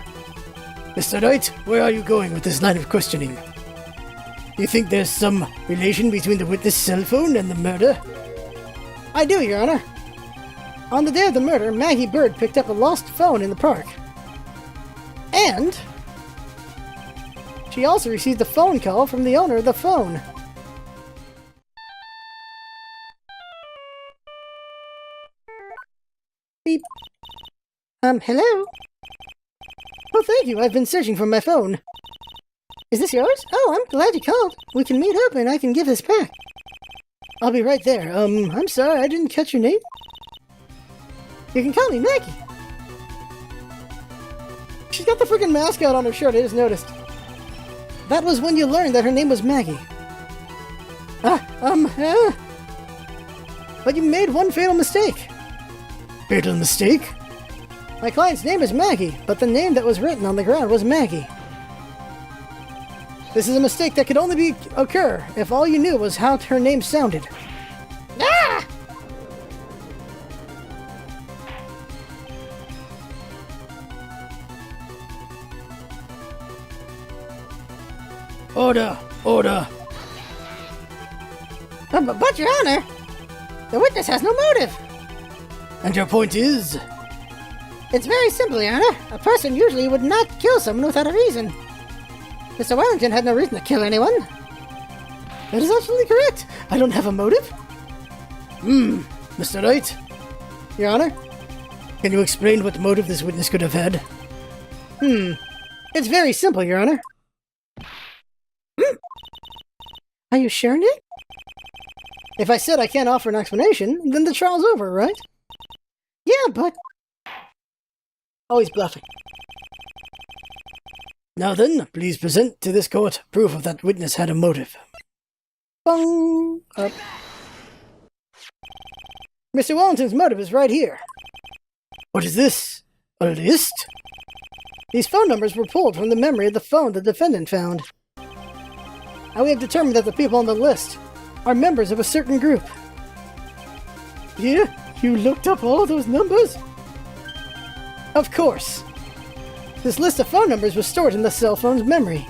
Mr. Wright, where are you going with this line of questioning? Do you think there's some relation between the witness' cell phone and the murder? I do, Your Honor. On the day of the murder, Maggie Bird picked up a lost phone in the park. And... she also received a phone call from the owner of the phone. Beep. Hello? Oh, thank you. I've been searching for my phone. Is this yours? Oh, I'm glad you called. We can meet up and I can give this back. I'll be right there. I'm sorry, I didn't catch your name. You can call me Maggie. She's got the freaking mascot on her shirt, I just noticed. That was when you learned that her name was Maggie. But you made one fatal mistake. Fatal mistake? My client's name is Maggie, but the name that was written on the ground was Maggie. This is a mistake that could only occur if all you knew was how her name sounded. Ah! Order! Order! But, Your Honor, the witness has no motive. And your point is? It's very simple, Your Honor. A person usually would not kill someone without a reason. Mr. Wellington had no reason to kill anyone. That is absolutely correct. I don't have a motive. Mr. Wright? Your Honor? Can you explain what motive this witness could have had? It's very simple, Your Honor. Are you sure, Nick? If I said I can't offer an explanation, then the trial's over, right? Yeah, but... always bluffing. Now then, please present to this court proof of that witness had a motive. Bong! Up. Mr. Wellington's motive is right here. What is this? A list? These phone numbers were pulled from the memory of the phone the defendant found. And we have determined that the people on the list are members of a certain group. Yeah? You looked up all those numbers? Of course. This list of phone numbers was stored in the cell phone's memory.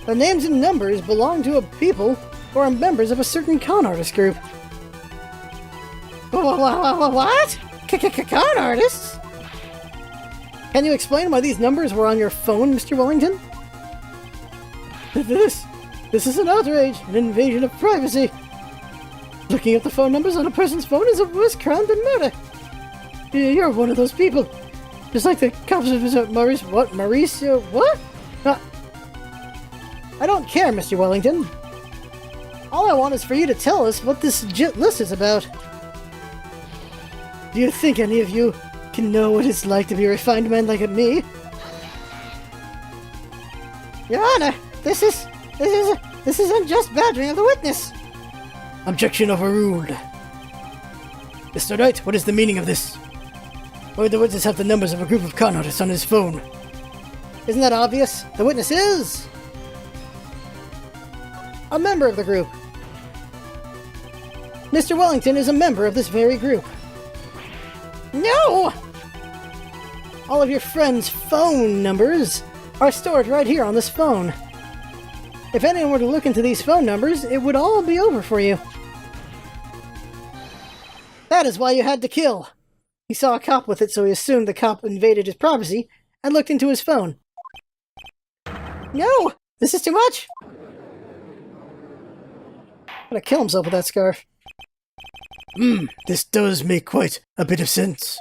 The names and numbers belong to a people who are members of a certain con artist group. What? Con artists? Can you explain why these numbers were on your phone, Mr. Wellington? This is an outrage, an invasion of privacy. Looking at the phone numbers on a person's phone is a worse crime than murder. You're one of those people. Just like the cops of Maurice. What? Maurice? What? I don't care, Mr. Wellington. All I want is for you to tell us what this list is about. Do you think any of you can know what it's like to be a refined man like me? Your Honor, this is unjust badgering of the witness. Objection overruled. Mr. Wright, what is the meaning of this? Why would the witness have the numbers of a group of con artists on his phone? Isn't that obvious? The witness is a member of the group. Mr. Wellington is a member of this very group. No! All of your friends' phone numbers are stored right here on this phone. If anyone were to look into these phone numbers, it would all be over for you. That is why you had to kill. He saw a cop with it, so he assumed the cop invaded his privacy and looked into his phone. No! This is too much! I'm gonna kill himself with that scarf. This does make quite a bit of sense.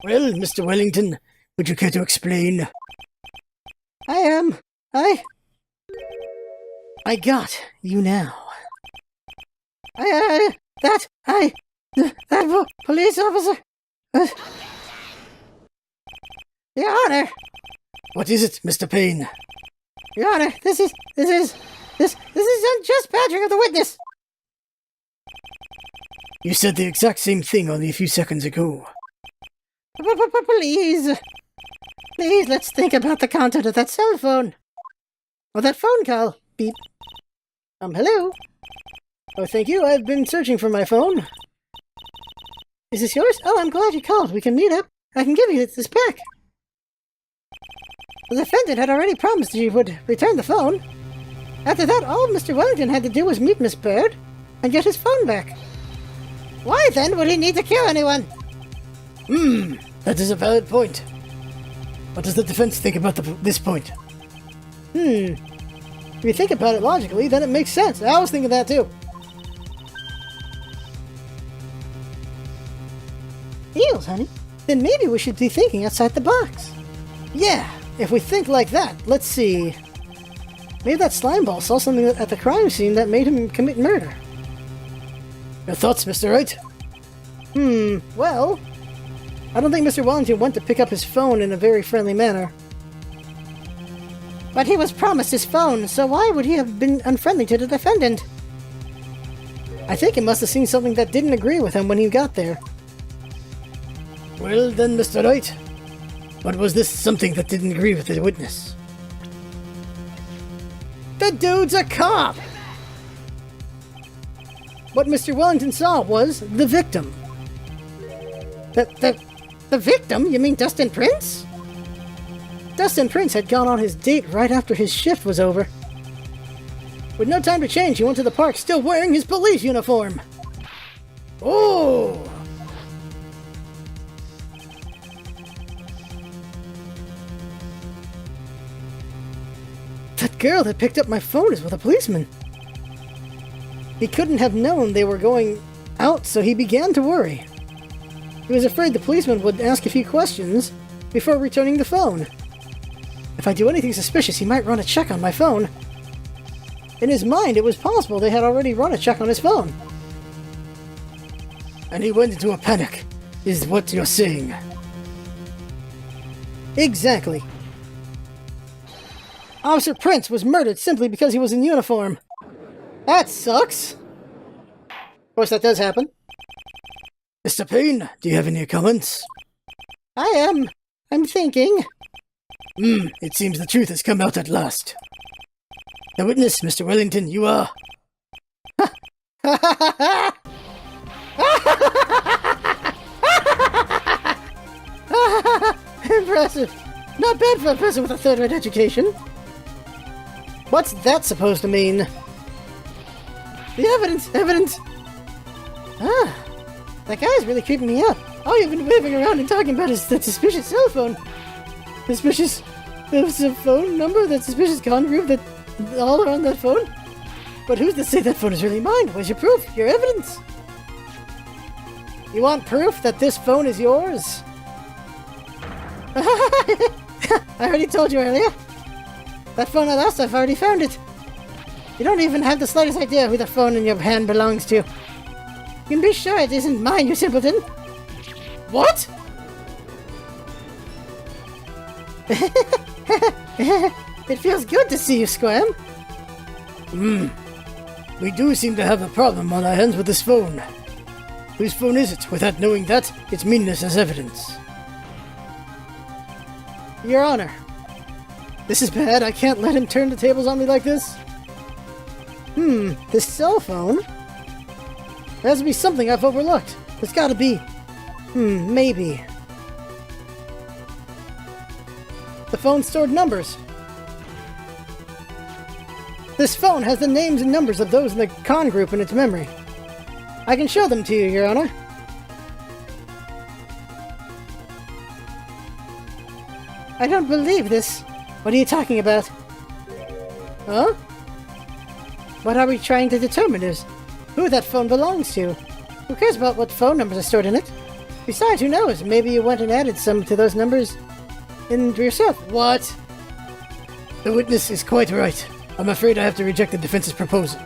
Well, Mr. Wellington, would you care to explain? I got you now. that police officer. Your Honor. What is it, Mr. Payne? Your Honor, this is unjust badgering of the witness. You said the exact same thing only a few seconds ago. Please, let's think about the content of that cell phone. Or that phone call. Beep. Hello? Oh, thank you. I've been searching for my phone. Is this yours? Oh, I'm glad you called. We can meet up. I can give you this back. The defendant had already promised he would return the phone. After that, all Mr. Wellington had to do was meet Miss Bird and get his phone back. Why then would he need to kill anyone? That is a valid point. What does the defense think about this point? If you think about it logically, then it makes sense. I was thinking that too. Eels, honey. Then maybe we should be thinking outside the box. Yeah, if we think like that, let's see. Maybe that slime ball saw something at the crime scene that made him commit murder. Your thoughts, Mr. Wright? Well, I don't think Mr. Wellington went to pick up his phone in a very friendly manner. But he was promised his phone, so why would he have been unfriendly to the defendant? I think he must have seen something that didn't agree with him when he got there. Well then, Mr. Wright, what was this something that didn't agree with the witness? The dude's a cop! What Mr. Wellington saw was the victim. The victim? You mean Dustin Prince? Dustin Prince had gone on his date right after his shift was over. With no time to change, he went to the park still wearing his police uniform. Oh! That girl that picked up my phone is with a policeman. He couldn't have known they were going out, so he began to worry. He was afraid the policeman would ask a few questions before returning the phone. If I do anything suspicious, he might run a check on my phone. In his mind, it was possible they had already run a check on his phone. And he went into a panic, is what you're saying. Exactly. Officer Prince was murdered simply because he was in uniform. That sucks. Of course, that does happen. Mr. Payne, do you have any comments? I'm thinking. It seems the truth has come out at last. The witness, Mr. Wellington, you are... Impressive. Not bad for a person with a third-rate education. What's that supposed to mean? The evidence. That guy's really creeping me up. All you've been waving around and talking about is that suspicious cell phone. Suspicious... There's a phone number, that suspicious con group that all are on that phone? But who's to say that phone is really mine? Where's your proof? Your evidence? You want proof that this phone is yours? I already told you earlier. That phone I lost, I've already found it. You don't even have the slightest idea who the phone in your hand belongs to. You can be sure it isn't mine, you simpleton. What? It feels good to see you, Squam. We do seem to have a problem on our hands with this phone. Whose phone is it? Without knowing that, it's meaningless as evidence. Your Honor. This is bad. I can't let him turn the tables on me like this. This cell phone? There has to be something I've overlooked. There's gotta be. Maybe. The phone stored numbers. This phone has the names and numbers of those in the con group in its memory. I can show them to you, Your Honor. I don't believe this. What are you talking about? Huh? What are we trying to determine is who that phone belongs to. Who cares about what phone numbers are stored in it? Besides, who knows? Maybe you went and added some to those numbers in yourself. What? The witness is quite right. I'm afraid I have to reject the defense's proposal.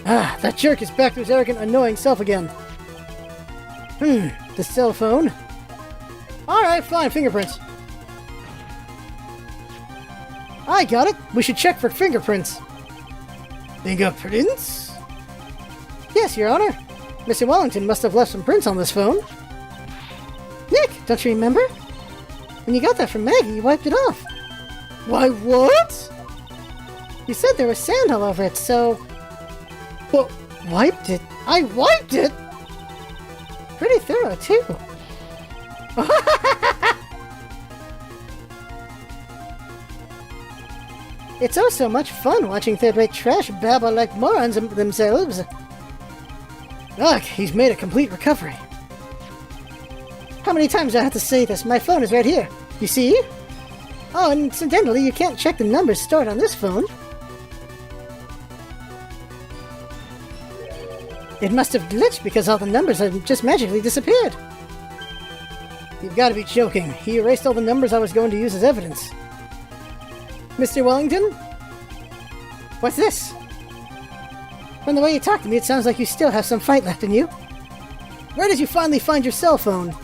Ah, that jerk is back to his arrogant, annoying self again. The cell phone. Alright, fine, fingerprints. I got it. We should check for fingerprints. Fingerprints? Yes, Your Honor. Mr. Wellington must have left some prints on this phone. Nick, don't you remember? When you got that from Maggie, you wiped it off. Why, what? You said there was sand all over it, so... Well, wiped it? I wiped it? Pretty thorough, too. It's oh so much fun watching third-rate trash babble like morons themselves. Look, he's made a complete recovery. How many times do I have to say this? My phone is right here. You see? Oh, and incidentally, you can't check the numbers stored on this phone. It must have glitched because all the numbers have just magically disappeared. You've got to be joking. He erased all the numbers I was going to use as evidence. Mr. Wellington? What's this? From the way you talk to me, it sounds like you still have some fight left in you. Where did you finally find your cell phone?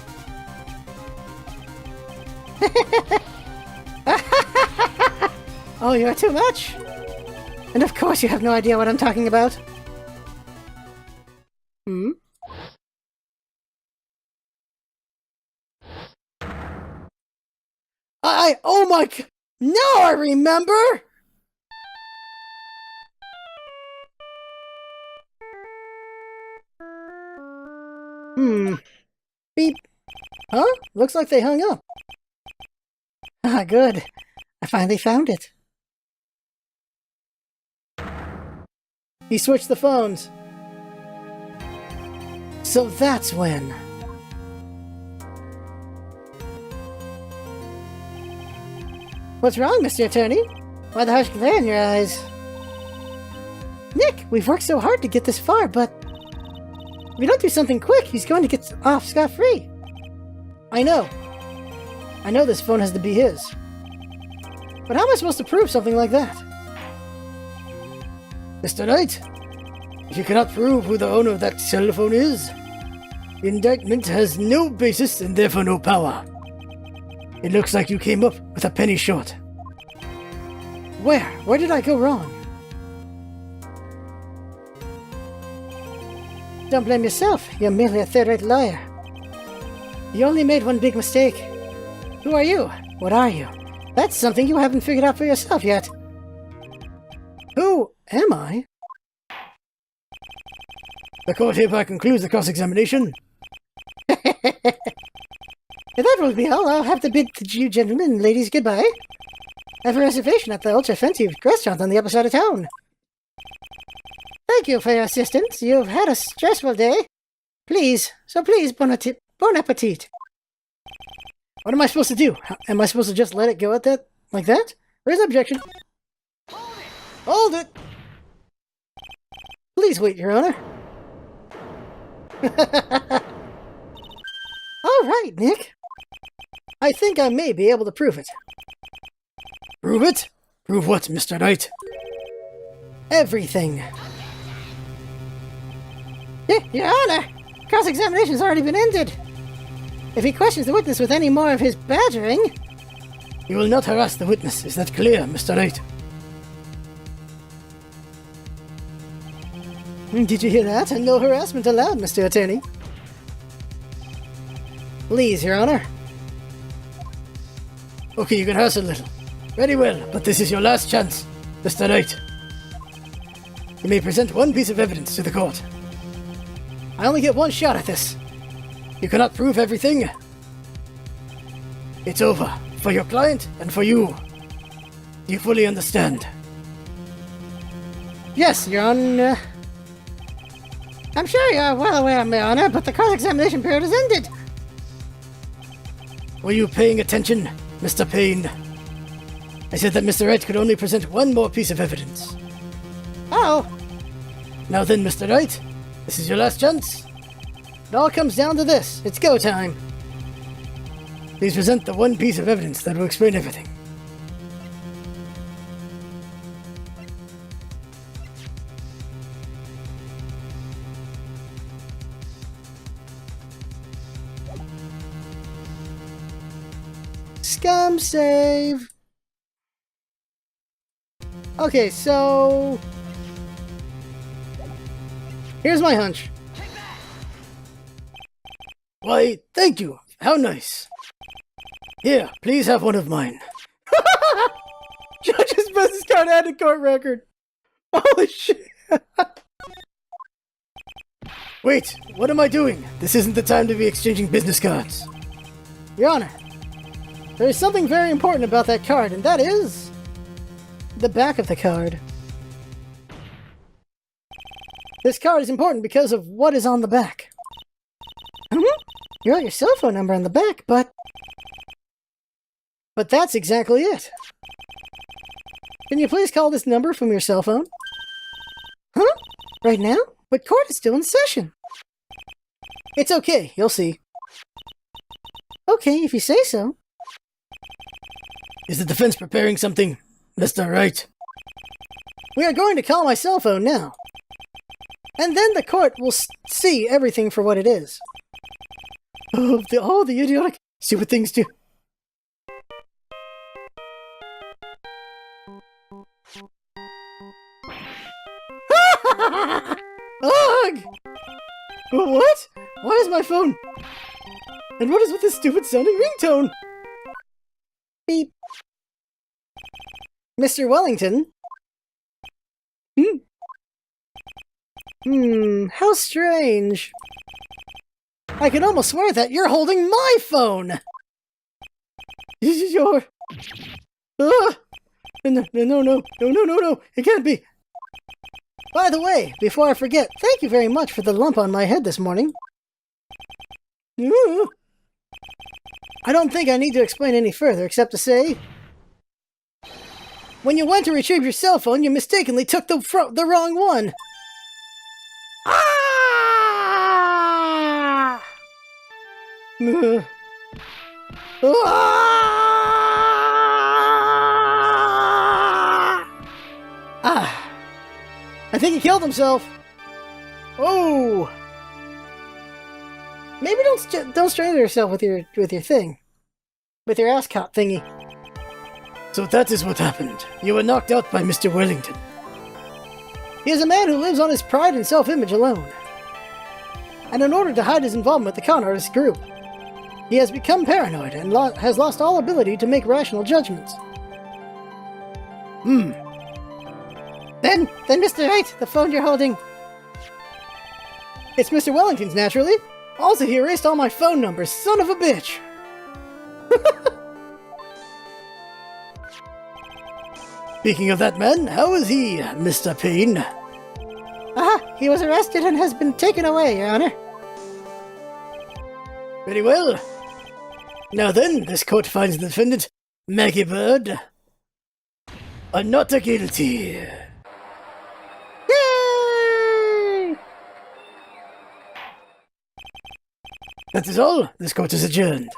Oh, you're too much. And of course you have no idea what I'm talking about. Oh my g- Now I remember! Beep. Huh? Looks like they hung up. Ah, good. I finally found it. He switched the phones. So that's when. What's wrong, Mr. Attorney? Why the harsh glare in your eyes? Nick, we've worked so hard to get this far, but if we don't do something quick, he's going to get off scot-free. I know. I know this phone has to be his. But how am I supposed to prove something like that? Mr. Knight, if you cannot prove who the owner of that cell phone is, the indictment has no basis and therefore no power. It looks like you came up with a penny short. Where? Where did I go wrong? Don't blame yourself. You're merely a third-rate lawyer. You only made one big mistake. Who are you? What are you? That's something you haven't figured out for yourself yet. Who am I? The court hereby concludes the cross-examination. If that will be all, I'll have to bid you gentlemen and ladies goodbye. I have a reservation at the ultra-fancy restaurant on the other side of town. Thank you for your assistance. You've had a stressful day. Please, bon appetit. What am I supposed to do? Am I supposed to just let it go at that? Like that? Where's the objection? Hold it! Please wait, Your Honor. All right, Nick. I think I may be able to prove it. Prove it? Prove what, Mr. Knight? Everything. Your Honor, cross-examination's already been ended. If he questions the witness with any more of his badgering... You will not harass the witness, is that clear, Mr. Knight? Did you hear that? And no harassment allowed, Mr. Attorney. Please, Your Honor. Okay, you can harass a little. Very well, but this is your last chance, Mr. Knight. You may present one piece of evidence to the court. I only get one shot at this. You cannot prove everything. It's over, for your client and for you. Do you fully understand? Yes, Your Honor. I'm sure you're well aware, Your Honor, but the cross-examination period has ended. Were you paying attention, Mr. Payne? I said that Mr. Wright could only present one more piece of evidence. Oh. Now then, Mr. Wright, this is your last chance. It all comes down to this. It's go time. Please present the one piece of evidence that will explain everything. Scum save. Okay, so here's my hunch. Why, thank you. How nice. Here, please have one of mine. Judge's business card and a court record. Holy shit. Wait, what am I doing? This isn't the time to be exchanging business cards. Your Honor, there is something very important about that card, and that is the back of the card. This card is important because of what is on the back. You wrote your cell phone number on the back, but that's exactly it. Can you please call this number from your cell phone? Huh? Right now? But court is still in session. It's okay, you'll see. Okay, if you say so. Is the defense preparing something, Mr. Wright? We are going to call my cell phone now. And then the court will see everything for what it is. Oh, the idiotic, stupid things do. Ugh! What? Why is my phone? And what is with this stupid sounding ringtone? Beep. Mr. Wellington? How strange. I can almost swear that you're holding my phone! Your... No, it can't be. By the way, before I forget, thank you very much for the lump on my head this morning. I don't think I need to explain any further, except to say... When you went to retrieve your cell phone, you mistakenly took the wrong one. I think he killed himself. Oh. Maybe don't strangle yourself with your thing. With your ascot thingy. So that is what happened. You were knocked out by Mr. Wellington. He is a man who lives on his pride and self-image alone. And in order to hide his involvement with the con artist group, he has become paranoid and has lost all ability to make rational judgments. Then Mr. Wright, the phone you're holding. It's Mr. Wellington's, naturally. Also, he erased all my phone numbers, son of a bitch! Speaking of that man, how is he, Mr. Payne? He was arrested and has been taken away, Your Honor. Very well. Now then, this court finds the defendant, Maggie Bird, not guilty. Yay! That is all. This court is adjourned.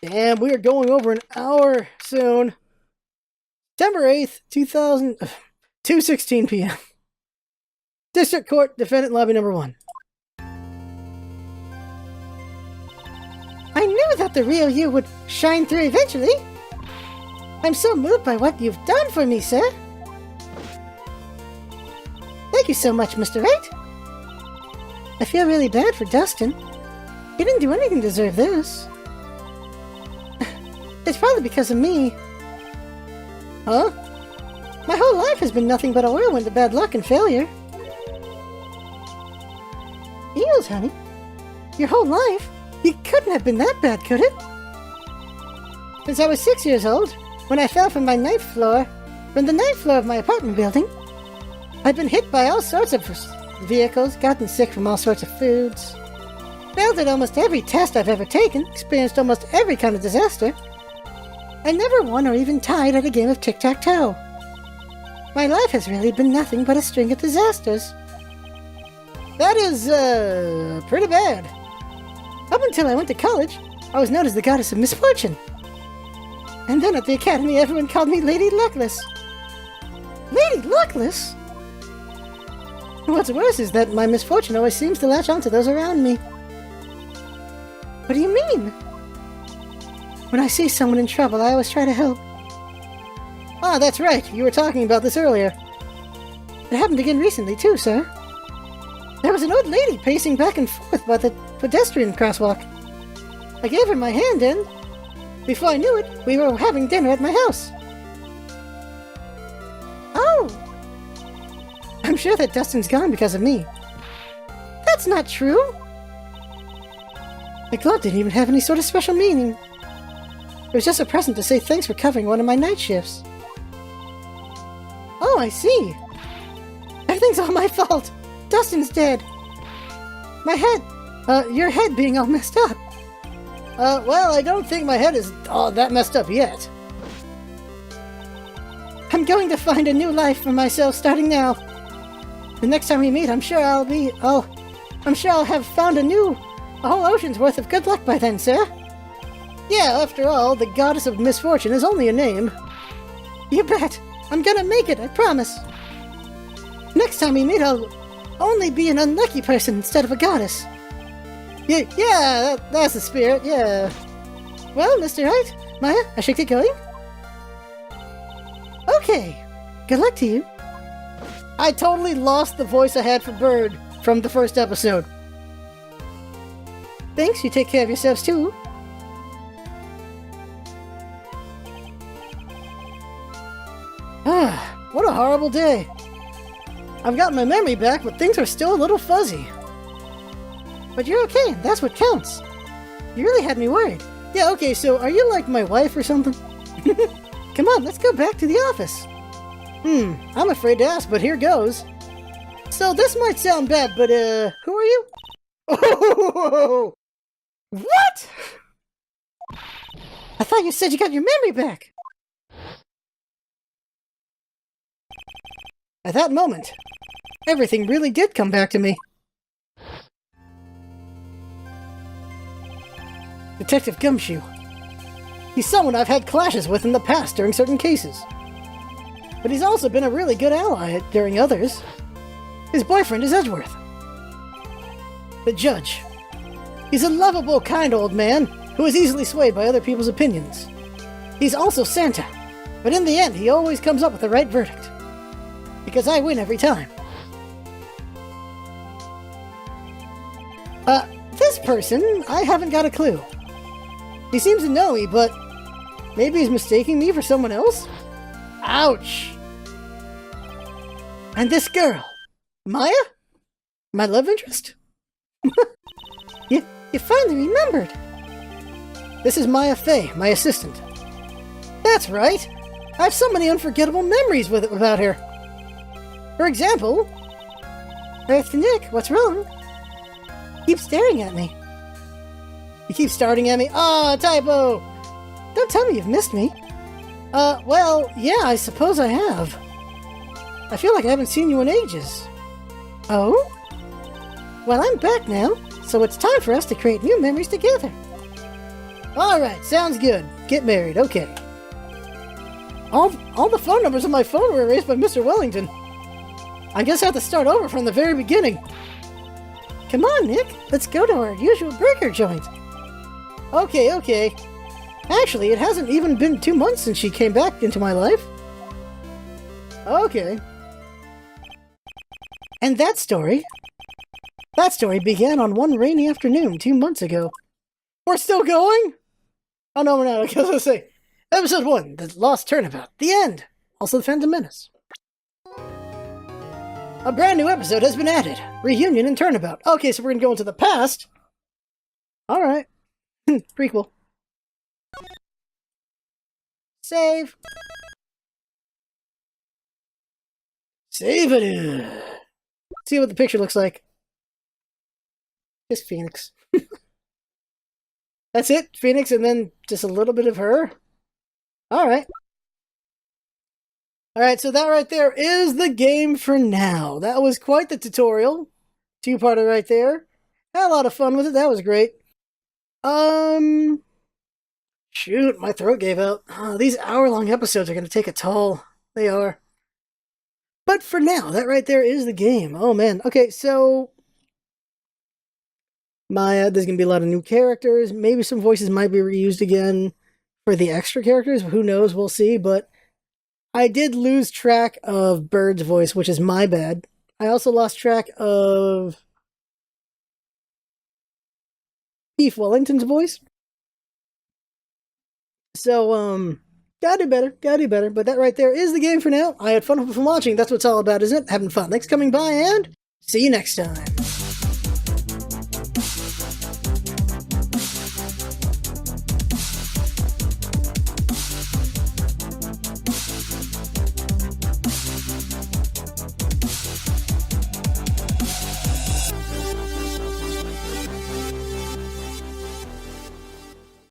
Damn, we are going over an hour soon. September 8th, 2:16 p.m. District Court, Defendant Lobby Number 1. I knew that the real you would shine through eventually. I'm so moved by what you've done for me, sir. Thank you so much, Mr. Wright. I feel really bad for Dustin. He didn't do anything to deserve this. It's probably because of me. Huh? My whole life has been nothing but a whirlwind of bad luck and failure. Eels, honey. Your whole life? It couldn't have been that bad, could it? Since I was 6 years old, when I fell from the ninth floor of my apartment building, I've been hit by all sorts of vehicles, gotten sick from all sorts of foods, failed at almost every test I've ever taken, experienced almost every kind of disaster. I never won or even tied at a game of tic-tac-toe. My life has really been nothing but a string of disasters. That is, pretty bad. Up until I went to college, I was known as the goddess of misfortune. And then at the academy, everyone called me Lady Luckless. Lady Luckless? What's worse is that my misfortune always seems to latch onto those around me. What do you mean? When I see someone in trouble, I always try to help. Ah, that's right. You were talking about this earlier. It happened again recently, too, sir. There was an old lady pacing back and forth by the pedestrian crosswalk. I gave her my hand, and before I knew it, we were having dinner at my house. Oh! I'm sure that Dustin's gone because of me. That's not true! The glove didn't even have any sort of special meaning. It was just a present to say thanks for covering one of my night shifts. Oh, I see. Everything's all my fault. Dustin's dead. My head, your head being all messed up. Well, I don't think my head is all that messed up yet. I'm going to find a new life for myself starting now. The next time we meet, I'm sure I'll have found a whole ocean's worth of good luck by then, sir. Yeah, after all, the goddess of misfortune is only a name. You bet. I'm gonna make it, I promise. Next time we meet, I'll only be an unlucky person instead of a goddess. Yeah, that's the spirit, yeah. Well, Mr. Wright, Maya, I should get going? Okay, good luck to you. I totally lost the voice I had for Bird from the first episode. Thanks, you take care of yourselves too. Ah, what a horrible day. I've got my memory back, but things are still a little fuzzy. But you're okay, that's what counts. You really had me worried. Yeah, okay, so are you like my wife or something? Come on, let's go back to the office. I'm afraid to ask, but here goes. So this might sound bad, but who are you? Oh, what? I thought you said you got your memory back. At that moment, everything really did come back to me. Detective Gumshoe. He's someone I've had clashes with in the past during certain cases. But he's also been a really good ally during others. His boyfriend is Edgeworth. The judge. He's a lovable, kind old man who is easily swayed by other people's opinions. He's also Santa, but in the end he always comes up with the right verdict. Because I win every time. This person, I haven't got a clue. He seems to know me, but maybe he's mistaking me for someone else? Ouch! And this girl, Maya? My love interest? You finally remembered. This is Maya Fey, my assistant. That's right. I have so many unforgettable memories about her. For example, Nick, what's wrong? Keep staring at me. You keep starting at me? Ah, typo! Don't tell me you've missed me. Well, yeah, I suppose I have. I feel like I haven't seen you in ages. Oh? Well, I'm back now, so it's time for us to create new memories together. Alright, sounds good. Get married, okay. All the phone numbers on my phone were erased by Mr. Wellington. I guess I have to start over from the very beginning. Come on, Nick. Let's go to our usual burger joint. Okay. Actually, it hasn't even been 2 months since she came back into my life. Okay. And that story began on one rainy afternoon 2 months ago. We're still going? Oh, no, we're not. I was going to say, Episode 1, The Lost Turnabout. The end. Also the Phantom Menace. A brand new episode has been added. Reunion and Turnabout. Okay, so we're going to go into the past. Alright. Prequel. Save. Save it. See what the picture looks like. Just Phoenix. That's it? Phoenix and then just a little bit of her? Alright. Alright, so that right there is the game for now. That was quite the tutorial. Two-parter right there. Had a lot of fun with it. That was great. Shoot, my throat gave out. These hour-long episodes are going to take a toll. They are. But for now, that right there is the game. Oh, man. Okay, so... there's going to be a lot of new characters. Maybe some voices might be reused again for the extra characters. Who knows? We'll see. But I did lose track of Bird's voice, which is my bad. I also lost track of Keith Wellington's voice. So, gotta do better. But that right there is the game for now. I had fun watching. That's what it's all about, isn't it? Having fun. Thanks for coming by, and see you next time.